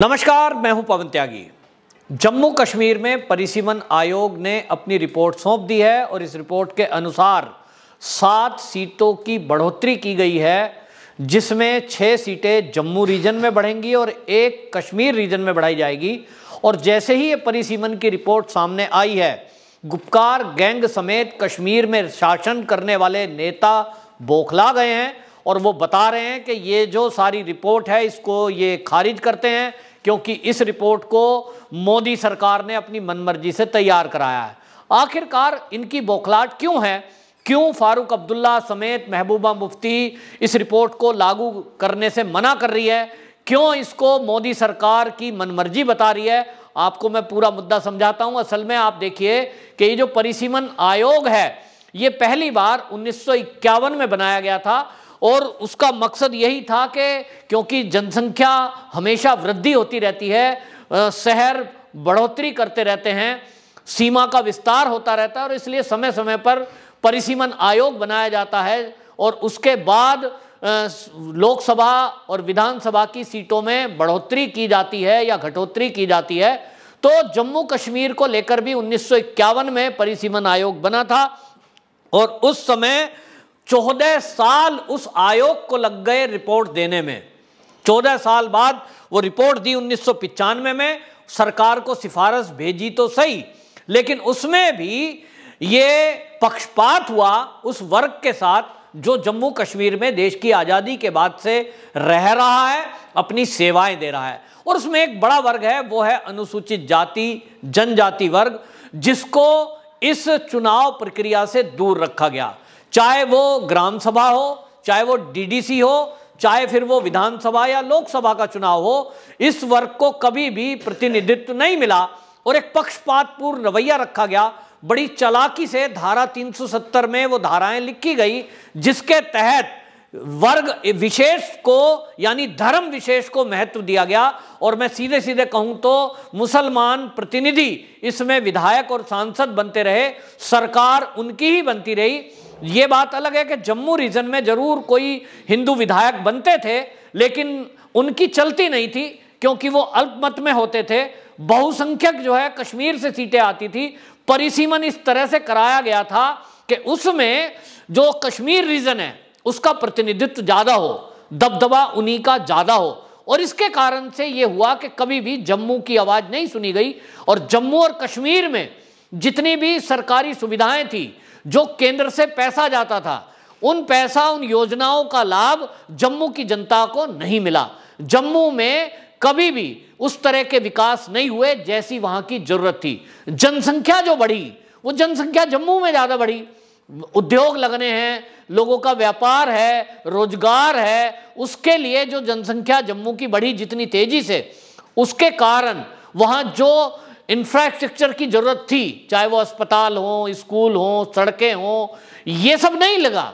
नमस्कार, मैं हूं पवन त्यागी। जम्मू कश्मीर में परिसीमन आयोग ने अपनी रिपोर्ट सौंप दी है और इस रिपोर्ट के अनुसार 7 सीटों की बढ़ोतरी की गई है, जिसमें 6 सीटें जम्मू रीजन में बढ़ेंगी और 1 कश्मीर रीजन में बढ़ाई जाएगी। और जैसे ही ये परिसीमन की रिपोर्ट सामने आई है, गुपकार गैंग समेत कश्मीर में शासन करने वाले नेता बौखला गए हैं और वो बता रहे हैं कि ये जो सारी रिपोर्ट है इसको ये खारिज करते हैं, क्योंकि इस रिपोर्ट को मोदी सरकार ने अपनी मनमर्जी से तैयार कराया है। आखिरकार इनकी बौखलाहट क्यों है? क्यों फारूक अब्दुल्ला समेत महबूबा मुफ्ती इस रिपोर्ट को लागू करने से मना कर रही है? क्यों इसको मोदी सरकार की मनमर्जी बता रही है? आपको मैं पूरा मुद्दा समझाता हूं। असल में आप देखिए कि ये जो परिसीमन आयोग है, ये पहली बार 1951 में बनाया गया था और उसका मकसद यही था कि क्योंकि जनसंख्या हमेशा वृद्धि होती रहती है, शहर बढ़ोतरी करते रहते हैं, सीमा का विस्तार होता रहता है और इसलिए समय समय पर परिसीमन आयोग बनाया जाता है और उसके बाद लोकसभा और विधानसभा की सीटों में बढ़ोतरी की जाती है या घटोतरी की जाती है। तो जम्मू कश्मीर को लेकर भी 1951 में परिसीमन आयोग बना था और उस समय 14 साल उस आयोग को लग गए रिपोर्ट देने में। 14 साल बाद वो रिपोर्ट दी 1995 में, सरकार को सिफारिश भेजी तो सही, लेकिन उसमें भी ये पक्षपात हुआ उस वर्ग के साथ जो जम्मू कश्मीर में देश की आज़ादी के बाद से रह रहा है, अपनी सेवाएं दे रहा है। और उसमें एक बड़ा वर्ग है, वो है अनुसूचित जाति जनजाति वर्ग, जिसको इस चुनाव प्रक्रिया से दूर रखा गया। चाहे वो ग्राम सभा हो, चाहे वो डीडीसी हो, चाहे फिर वो विधानसभा या लोकसभा का चुनाव हो, इस वर्ग को कभी भी प्रतिनिधित्व नहीं मिला और एक पक्षपातपूर्ण रवैया रखा गया। बड़ी चालाकी से धारा 370 में वो धाराएं लिखी गई जिसके तहत वर्ग विशेष को यानी धर्म विशेष को महत्व दिया गया। और मैं सीधे सीधे कहूं तो मुसलमान प्रतिनिधि इसमें विधायक और सांसद बनते रहे, सरकार उनकी ही बनती रही। ये बात अलग है कि जम्मू रीजन में जरूर कोई हिंदू विधायक बनते थे, लेकिन उनकी चलती नहीं थी क्योंकि वो अल्पमत में होते थे। बहुसंख्यक जो है कश्मीर से सीटें आती थी। परिसीमन इस तरह से कराया गया था कि उसमें जो कश्मीर रीजन है उसका प्रतिनिधित्व ज्यादा हो, दबदबा उन्हीं का ज्यादा हो। और इसके कारण से यह हुआ कि कभी भी जम्मू की आवाज नहीं सुनी गई और जम्मू और कश्मीर में जितनी भी सरकारी सुविधाएं थी, जो केंद्र से पैसा जाता था, उन योजनाओं का लाभ जम्मू की जनता को नहीं मिला। जम्मू में कभी भी उस तरह के विकास नहीं हुए जैसी वहां की जरूरत थी। जनसंख्या जो बढ़ी, वो जनसंख्या जम्मू में ज्यादा बढ़ी। उद्योग लगने हैं, लोगों का व्यापार है, रोजगार है, उसके लिए जो जनसंख्या जम्मू की बढ़ी जितनी तेजी से, उसके कारण वहां जो इंफ्रास्ट्रक्चर की जरूरत थी, चाहे वो अस्पताल हो, स्कूल हो, सड़कें हो, ये सब नहीं लगा।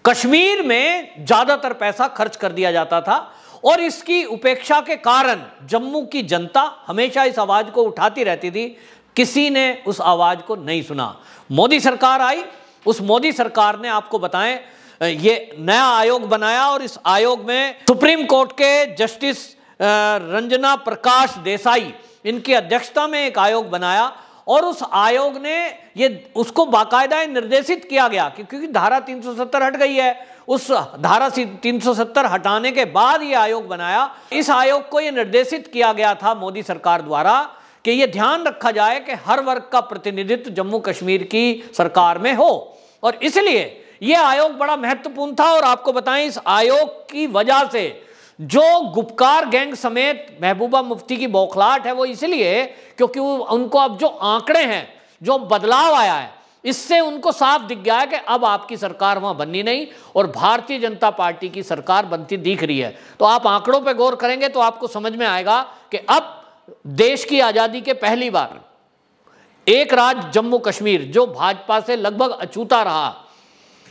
कश्मीर में ज्यादातर पैसा खर्च कर दिया जाता था और इसकी उपेक्षा के कारण जम्मू की जनता हमेशा इस आवाज को उठाती रहती थी। किसी ने उस आवाज को नहीं सुना। मोदी सरकार आई, उस मोदी सरकार ने आपको बताएं ये नया आयोग बनाया और इस आयोग में सुप्रीम कोर्ट के जस्टिस रंजना प्रकाश देसाई, इनकी अध्यक्षता में एक आयोग बनाया और उस आयोग ने ये उसको बाकायदा निर्देशित किया गया क्योंकि धारा 370 हट गई है। उस धारा 370 हटाने के बाद ये आयोग बनाया। इस आयोग को ये निर्देशित किया गया था मोदी सरकार द्वारा कि ये ध्यान रखा जाए कि हर वर्ग का प्रतिनिधित्व जम्मू कश्मीर की सरकार में हो, और इसलिए ये आयोग बड़ा महत्वपूर्ण था। और आपको बताएं, इस आयोग की वजह से जो गुपकार गैंग समेत महबूबा मुफ्ती की बौखलाहट है वो इसलिए क्योंकि उनको अब जो आंकड़े हैं, जो बदलाव आया है, इससे उनको साफ दिख गया है कि अब आपकी सरकार वहां बननी नहीं और भारतीय जनता पार्टी की सरकार बनती दिख रही है। तो आप आंकड़ों पर गौर करेंगे तो आपको समझ में आएगा कि अब देश की आजादी के पहली बार एक राज्य जम्मू कश्मीर, जो भाजपा से लगभग अछूता रहा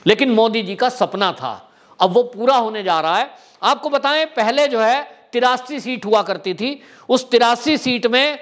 लेकिन मोदी जी का सपना था, अब वो पूरा होने जा रहा है। आपको बताएं, पहले जो है 83 सीट हुआ करती थी। उस 83 सीट में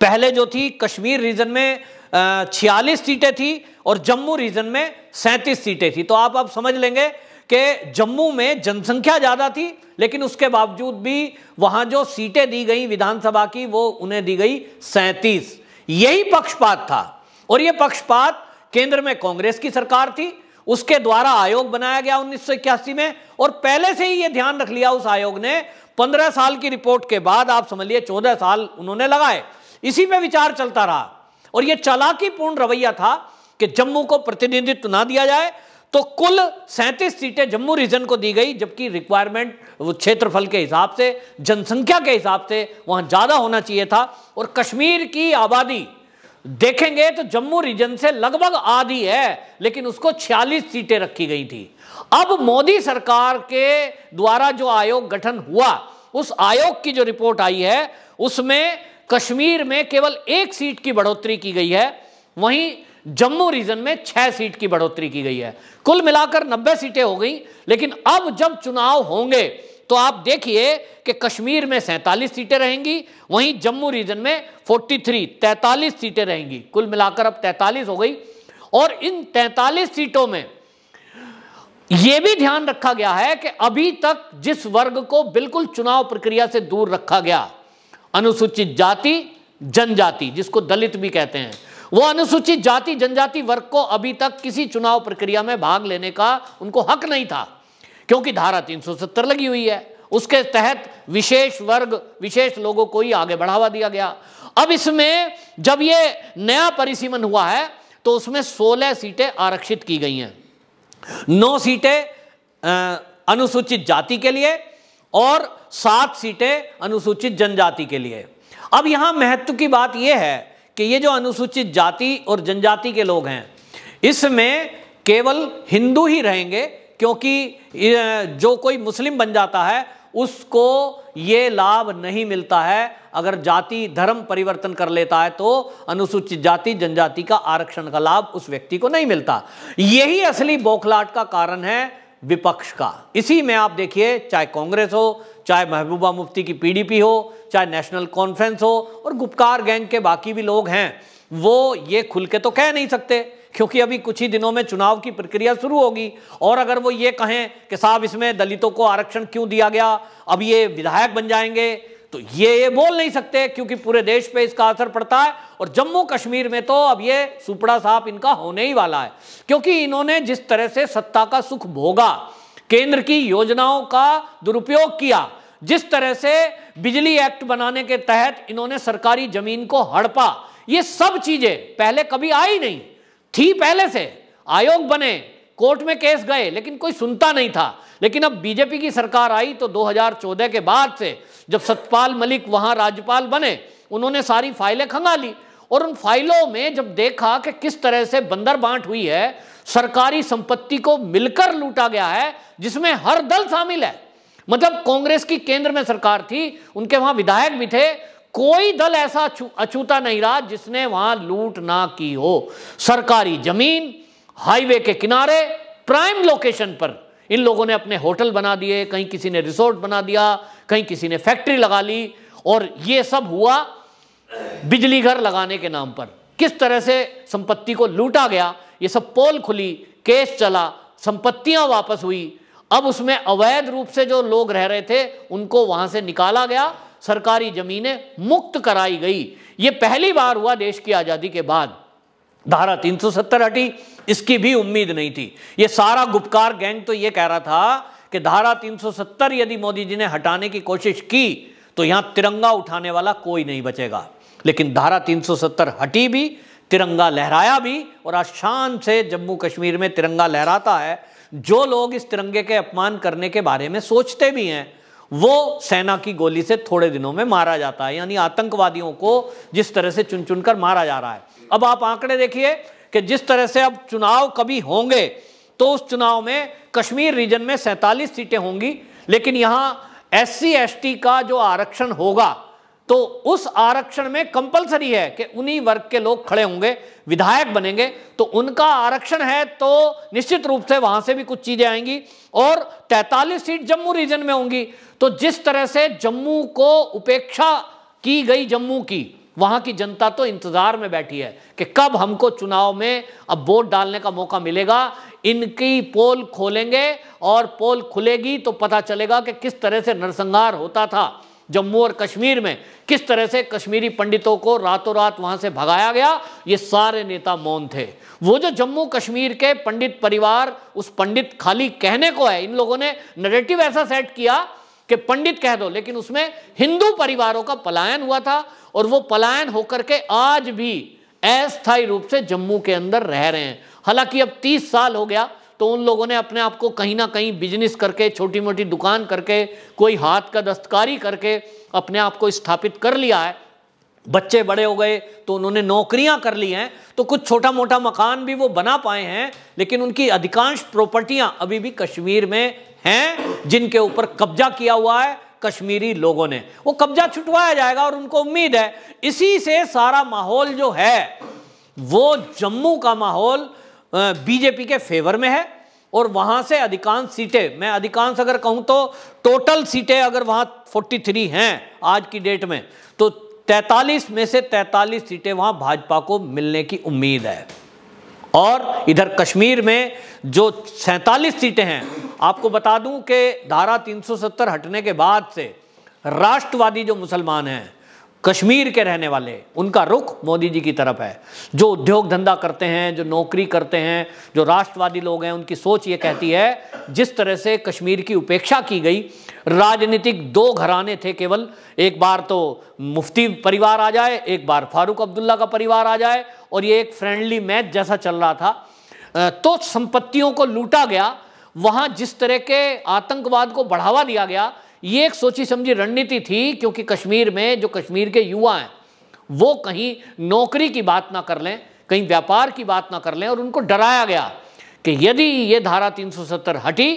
पहले जो थी कश्मीर रीजन में 46 सीटें थी और जम्मू रीजन में 37 सीटें थी। तो आप अब समझ लेंगे कि जम्मू में जनसंख्या ज्यादा थी, लेकिन उसके बावजूद भी वहां जो सीटें दी गई विधानसभा की वो उन्हें दी गई 37। यही पक्षपात था। और यह पक्षपात केंद्र में कांग्रेस की सरकार थी, उसके द्वारा आयोग बनाया गया 1981 में, और पहले से ही यह ध्यान रख लिया उस आयोग ने। 15 साल की रिपोर्ट के बाद आप समझिए 14 साल उन्होंने लगाए, इसी पे विचार चलता रहा। और यह चालाकीपूर्ण रवैया था कि जम्मू को प्रतिनिधित्व ना दिया जाए, तो कुल 37 सीटें जम्मू रीजन को दी गई, जबकि रिक्वायरमेंट क्षेत्रफल के हिसाब से, जनसंख्या के हिसाब से वहां ज्यादा होना चाहिए था। और कश्मीर की आबादी देखेंगे तो जम्मू रीजन से लगभग आधी है, लेकिन उसको 46 सीटें रखी गई थी। अब मोदी सरकार के द्वारा जो आयोग गठन हुआ, उस आयोग की जो रिपोर्ट आई है उसमें कश्मीर में केवल 1 सीट की बढ़ोतरी की गई है, वहीं जम्मू रीजन में 6 सीट की बढ़ोतरी की गई है। कुल मिलाकर 90 सीटें हो गई। लेकिन अब जब चुनाव होंगे तो आप देखिए कि कश्मीर में 47 सीटें रहेंगी, वहीं जम्मू रीजन में 43 सीटें रहेंगी। कुल मिलाकर अब 43 हो गई। और इन 43 सीटों में यह भी ध्यान रखा गया है कि अभी तक जिस वर्ग को बिल्कुल चुनाव प्रक्रिया से दूर रखा गया, अनुसूचित जाति जनजाति, जिसको दलित भी कहते हैं, वो अनुसूचित जाति जनजाति वर्ग को अभी तक किसी चुनाव प्रक्रिया में भाग लेने का उनको हक नहीं था, क्योंकि धारा 370 लगी हुई है। उसके तहत विशेष वर्ग, विशेष लोगों को ही आगे बढ़ावा दिया गया। अब इसमें जब ये नया परिसीमन हुआ है तो उसमें 16 सीटें आरक्षित की गई हैं, 9 सीटें अनुसूचित जाति के लिए और 7 सीटें अनुसूचित जनजाति के लिए। अब यहां महत्व की बात यह है कि ये जो अनुसूचित जाति और जनजाति के लोग हैं, इसमें केवल हिंदू ही रहेंगे, क्योंकि जो कोई मुस्लिम बन जाता है उसको ये लाभ नहीं मिलता है। अगर जाति धर्म परिवर्तन कर लेता है तो अनुसूचित जाति जनजाति का आरक्षण का लाभ उस व्यक्ति को नहीं मिलता। यही असली बौखलाहट का कारण है विपक्ष का। इसी में आप देखिए, चाहे कांग्रेस हो, चाहे महबूबा मुफ्ती की पीडीपी हो, चाहे नेशनल कॉन्फ्रेंस हो, और गुपकार गैंग के बाकी भी लोग हैं, वो ये खुल के तो कह नहीं सकते, क्योंकि अभी कुछ ही दिनों में चुनाव की प्रक्रिया शुरू होगी। और अगर वो ये कहें कि साहब इसमें दलितों को आरक्षण क्यों दिया गया, अब ये विधायक बन जाएंगे, तो ये बोल नहीं सकते, क्योंकि पूरे देश पे इसका असर पड़ता है। और जम्मू कश्मीर में तो अब ये सुपड़ा साफ इनका होने ही वाला है, क्योंकि इन्होंने जिस तरह से सत्ता का सुख भोगा, केंद्र की योजनाओं का दुरुपयोग किया, जिस तरह से बिजली एक्ट बनाने के तहत इन्होंने सरकारी जमीन को हड़पा, ये सब चीजें पहले कभी आई नहीं थी। पहले से आयोग बने, कोर्ट में केस गए, लेकिन कोई सुनता नहीं था। लेकिन अब बीजेपी की सरकार आई तो 2014 के बाद से, जब सत्यपाल मलिक वहां राज्यपाल बने, उन्होंने सारी फाइलें खंगाली। और उन फाइलों में जब देखा कि किस तरह से बंदर बांट हुई है, सरकारी संपत्ति को मिलकर लूटा गया है, जिसमें हर दल शामिल है। मतलब कांग्रेस की केंद्र में सरकार थी, उनके वहां विधायक भी थे, कोई दल ऐसा अछूता नहीं रहा जिसने वहां लूट ना की हो। सरकारी जमीन, हाईवे के किनारे, प्राइम लोकेशन पर इन लोगों ने अपने होटल बना दिए, कहीं किसी ने रिसोर्ट बना दिया, कहीं किसी ने फैक्ट्री लगा ली। और ये सब हुआ बिजली घर लगाने के नाम पर। किस तरह से संपत्ति को लूटा गया, ये सब पोल खुली, केस चला, संपत्तियां वापस हुई। अब उसमें अवैध रूप से जो लोग रह रहे थे उनको वहां से निकाला गया, सरकारी जमीनें मुक्त कराई गई। ये पहली बार हुआ देश की आजादी के बाद। धारा 370 हटी, इसकी भी उम्मीद नहीं थी। ये सारा गुपकार गैंग तो ये कह रहा था कि धारा 370 यदि मोदी जी ने हटाने की कोशिश की तो यहां तिरंगा उठाने वाला कोई नहीं बचेगा। लेकिन धारा 370 हटी भी, तिरंगा लहराया भी, और आज शान से जम्मू कश्मीर में तिरंगा लहराता है। जो लोग इस तिरंगे के अपमान करने के बारे में सोचते भी हैं, वो सेना की गोली से थोड़े दिनों में मारा जाता है। यानी आतंकवादियों को जिस तरह से चुन चुन कर मारा जा रहा है। अब आप आंकड़े देखिए कि जिस तरह से अब चुनाव कभी होंगे तो उस चुनाव में कश्मीर रीजन में 47 सीटें होंगी, लेकिन यहां SC ST का जो आरक्षण होगा तो उस आरक्षण में कंपलसरी है कि उन्हीं वर्ग के लोग खड़े होंगे, विधायक बनेंगे, तो उनका आरक्षण है तो निश्चित रूप से वहां से भी कुछ चीजें आएंगी। और 43 सीट जम्मू रीजन में होंगी। तो जिस तरह से जम्मू को उपेक्षा की गई, जम्मू की वहां की जनता तो इंतजार में बैठी है कि कब हमको चुनाव में अब वोट डालने का मौका मिलेगा। इनकी पोल खोलेंगे और पोल खुलेगी तो पता चलेगा कि किस तरह से नरसंहार होता था जम्मू और कश्मीर में, किस तरह से कश्मीरी पंडितों को रातों रात वहां से भगाया गया। ये सारे नेता मौन थे। वो जो जम्मू कश्मीर के पंडित परिवार, उस पंडित खाली कहने को है, इन लोगों ने नैरेटिव ऐसा सेट किया कि पंडित कह दो, लेकिन उसमें हिंदू परिवारों का पलायन हुआ था और वो पलायन होकर के आज भी अस्थायी रूप से जम्मू के अंदर रह रहे हैं। हालांकि अब 30 साल हो गया तो उन लोगों ने अपने आप को कहीं ना कहीं बिजनेस करके, छोटी मोटी दुकान करके, कोई हाथ का दस्तकारी करके अपने आप को स्थापित कर लिया है। बच्चे बड़े हो गए तो उन्होंने नौकरियां कर ली हैं, तो कुछ छोटा मोटा मकान भी वो बना पाए हैं, लेकिन उनकी अधिकांश प्रॉपर्टियां अभी भी कश्मीर में हैं, जिनके ऊपर कब्जा किया हुआ है कश्मीरी लोगों ने। वो कब्जा छुटवाया जाएगा और उनको उम्मीद है इसी से सारा माहौल जो है वो जम्मू का माहौल बीजेपी के फेवर में है और वहां से अधिकांश सीटें, मैं अधिकांश अगर कहूं तो टोटल सीटें अगर वहां 43 हैं आज की डेट में, तो 43 में से 43 सीटें वहां भाजपा को मिलने की उम्मीद है। और इधर कश्मीर में जो 47 सीटें हैं, आपको बता दूं कि धारा 370 हटने के बाद से राष्ट्रवादी जो मुसलमान हैं, कश्मीर के रहने वाले, उनका रुख मोदी जी की तरफ है। जो उद्योग धंधा करते हैं, जो नौकरी करते हैं, जो राष्ट्रवादी लोग हैं, उनकी सोच ये कहती है जिस तरह से कश्मीर की उपेक्षा की गई, राजनीतिक 2 घराने थे केवल, एक बार तो मुफ्ती परिवार आ जाए, एक बार फारूक अब्दुल्ला का परिवार आ जाए, और ये एक फ्रेंडली मैच जैसा चल रहा था। तो संपत्तियों को लूटा गया, वहां जिस तरह के आतंकवाद को बढ़ावा दिया गया, ये एक सोची समझी रणनीति थी, क्योंकि कश्मीर में जो कश्मीर के युवा हैं वो कहीं नौकरी की बात ना कर लें, कहीं व्यापार की बात ना कर लें, और उनको डराया गया कि यदि ये धारा 370 हटी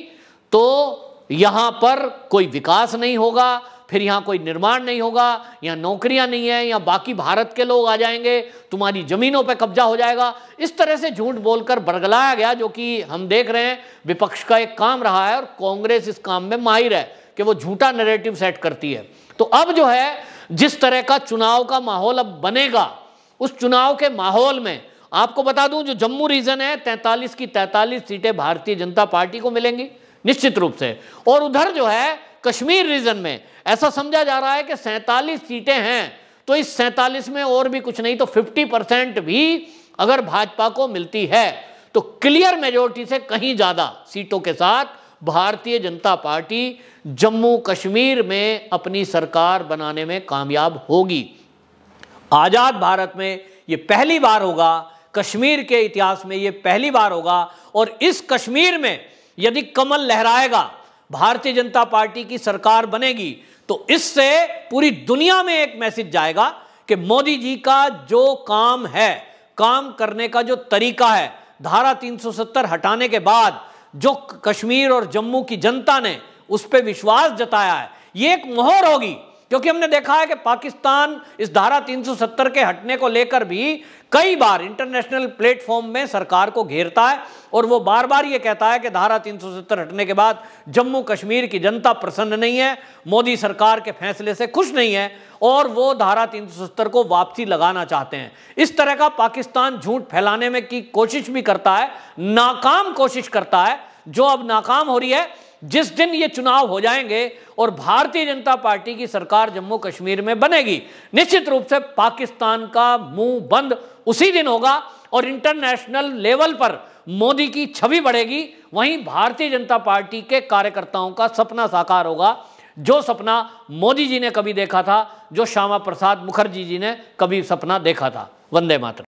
तो यहाँ पर कोई विकास नहीं होगा, फिर यहाँ कोई निर्माण नहीं होगा, यहाँ नौकरियाँ नहीं है, यहाँ बाकी भारत के लोग आ जाएंगे, तुम्हारी ज़मीनों पे कब्जा हो जाएगा। इस तरह से झूठ बोलकर बरगलाया गया, जो कि हम देख रहे हैं विपक्ष का एक काम रहा है और कांग्रेस इस काम में माहिर है कि वो झूठा नैरेटिव सेट करती है। तो अब जो है जिस तरह का चुनाव का माहौल अब बनेगा, उस चुनाव के माहौल में आपको बता दूं जो जम्मू रीजन है 43 की 43 सीटें भारतीय जनता पार्टी को मिलेंगी निश्चित रूप से। और उधर जो है कश्मीर रीजन में ऐसा समझा जा रहा है कि 47 सीटें हैं, तो इस 47 में और भी कुछ नहीं तो 50% भी अगर भाजपा को मिलती है तो क्लियर मेजोरिटी से कहीं ज्यादा सीटों के साथ भारतीय जनता पार्टी जम्मू कश्मीर में अपनी सरकार बनाने में कामयाब होगी। आजाद भारत में ये पहली बार होगा, कश्मीर के इतिहास में ये पहली बार होगा, और इस कश्मीर में यदि कमल लहराएगा, भारतीय जनता पार्टी की सरकार बनेगी, तो इससे पूरी दुनिया में एक मैसेज जाएगा कि मोदी जी का जो काम है, काम करने का जो तरीका है, धारा 370 हटाने के बाद जो कश्मीर और जम्मू की जनता ने उस पर विश्वास जताया है, ये एक मोहर होगी। क्योंकि हमने देखा है कि पाकिस्तान इस धारा 370 के हटने को लेकर भी कई बार इंटरनेशनल प्लेटफॉर्म में सरकार को घेरता है और वो बार बार ये कहता है कि धारा 370 हटने के बाद जम्मू कश्मीर की जनता प्रसन्न नहीं है, मोदी सरकार के फैसले से खुश नहीं है और वो धारा 370 को वापसी लगाना चाहते हैं। इस तरह का पाकिस्तान झूठ फैलाने में की कोशिश भी करता है, नाकाम कोशिश करता है, जो अब नाकाम हो रही है। जिस दिन ये चुनाव हो जाएंगे और भारतीय जनता पार्टी की सरकार जम्मू कश्मीर में बनेगी, निश्चित रूप से पाकिस्तान का मुंह बंद उसी दिन होगा और इंटरनेशनल लेवल पर मोदी की छवि बढ़ेगी। वहीं भारतीय जनता पार्टी के कार्यकर्ताओं का सपना साकार होगा, जो सपना मोदी जी ने कभी देखा था, जो श्यामा प्रसाद मुखर्जी जी ने कभी सपना देखा था। वंदे मातरम।